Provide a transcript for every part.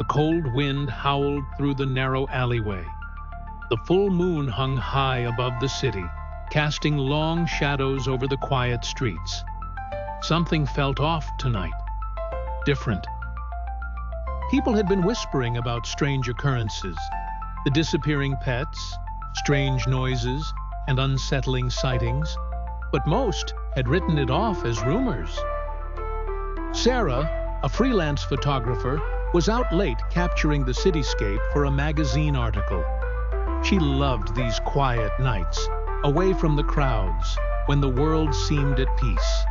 The cold wind howled through the narrow alleyway. The full moon hung high above the city, casting long shadows over the quiet streets. Something felt off tonight. Different. People had been whispering about strange occurrences, the disappearing pets, strange noises, and unsettling sightings, but most had written it off as rumors. Sarah, a freelance photographer, was out late capturing the cityscape for a magazine article. She loved these quiet nights, away from the crowds, when the world seemed at peace.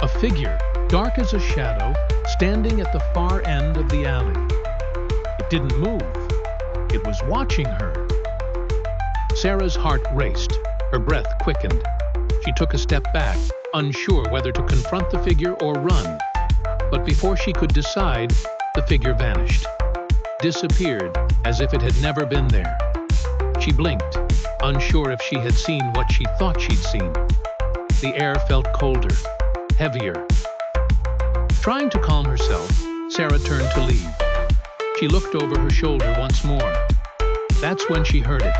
A figure, dark as a shadow, standing at the far end of the alley. It didn't move. It was watching her. Sarah's heart raced. Her breath quickened. She took a step back, unsure whether to confront the figure or run. But before she could decide, the figure vanished. Disappeared, as if it had never been there. She blinked, unsure if she had seen what she thought she'd seen. The air felt colder, heavier. Trying to calm herself, Sarah turned to leave. She looked over her shoulder once more. That's when she heard it.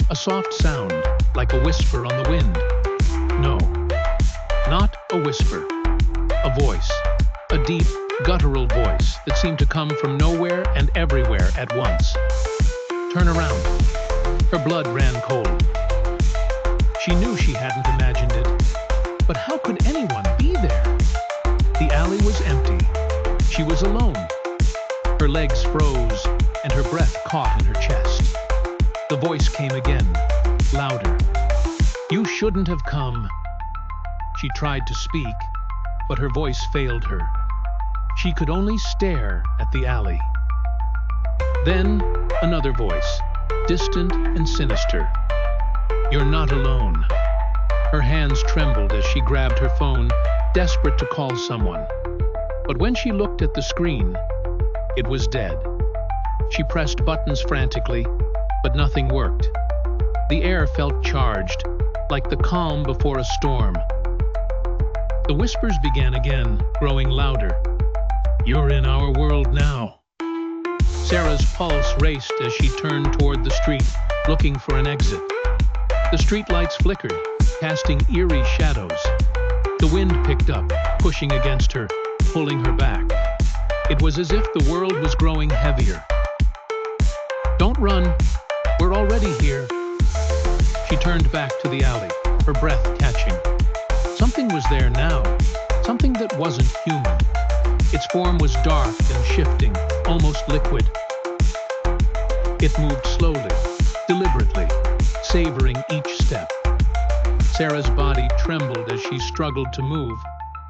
A soft sound, like a whisper on the wind. No, not a whisper. A voice. A deep, guttural voice that seemed to come from nowhere and everywhere at once. Turn around. Her blood ran cold. She knew she hadn't imagined it. But how could anyone be there? The alley was empty. She was alone. Her legs froze, and her breath caught in her chest. The voice came again, louder. You shouldn't have come. She tried to speak, but her voice failed her. She could only stare at the alley. Then, another voice, distant and sinister. You're not alone. Her hands trembled as she grabbed her phone, desperate to call someone. But when she looked at the screen, it was dead. She pressed buttons frantically, but nothing worked. The air felt charged, like the calm before a storm. The whispers began again, growing louder. You're in our world now. Sarah's pulse raced as she turned toward the street, looking for an exit. The streetlights flickered, casting eerie shadows. The wind picked up, pushing against her, pulling her back. It was as if the world was growing heavier. Don't run. We're already here. She turned back to the alley, her breath catching. Something was there now, something that wasn't human. Its form was dark and shifting, almost liquid. It moved slowly, deliberately, savoring each step. Sarah's body trembled as she struggled to move,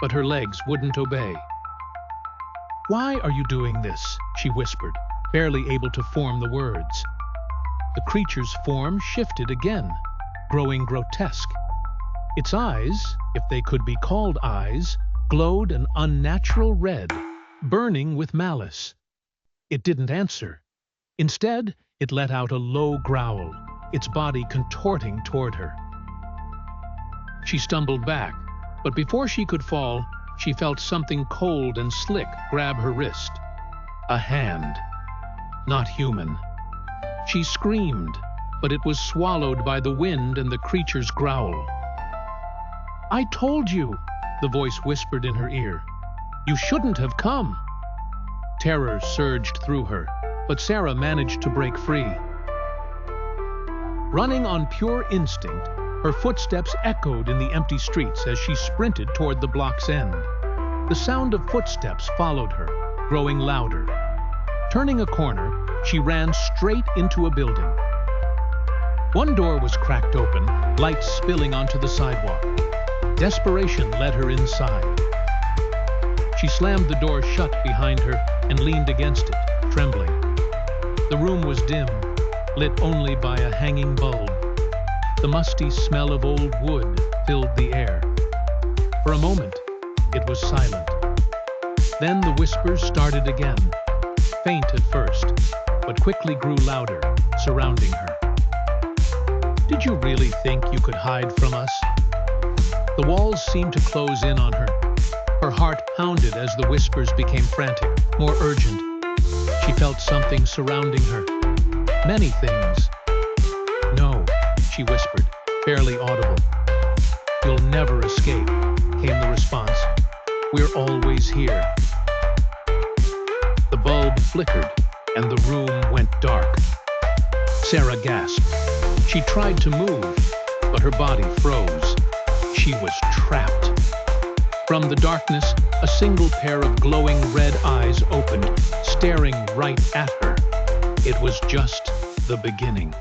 but her legs wouldn't obey. Why are you doing this? She whispered, barely able to form the words. The creature's form shifted again, growing grotesque. Its eyes, if they could be called eyes, glowed an unnatural red, burning with malice. It didn't answer. Instead, it let out a low growl, its body contorting toward her. She stumbled back, but before she could fall, she felt something cold and slick grab her wrist. A hand. Not human. She screamed, but it was swallowed by the wind and the creature's growl. I told you, the voice whispered in her ear. You shouldn't have come. Terror surged through her, but Sarah managed to break free. Running on pure instinct, her footsteps echoed in the empty streets as she sprinted toward the block's end. The sound of footsteps followed her, growing louder. Turning a corner, she ran straight into a building. One door was cracked open, light spilling onto the sidewalk. Desperation led her inside. She slammed the door shut behind her and leaned against it, trembling. The room was dim, lit only by a hanging bulb. The musty smell of old wood filled the air. For a moment, it was silent. Then the whispers started again, faint at first, but quickly grew louder, surrounding her. Did you really think you could hide from us? The walls seemed to close in on her. Her heart pounded as the whispers became frantic, more urgent. She felt something surrounding her. Many things. "No," she whispered, barely audible. "You'll never escape," came the response. "We're always here." The bulb flickered, and the room went dark. Sarah gasped. She tried to move, but her body froze. She was trapped. From the darkness, a single pair of glowing red eyes opened, staring right at her. It was just the beginning.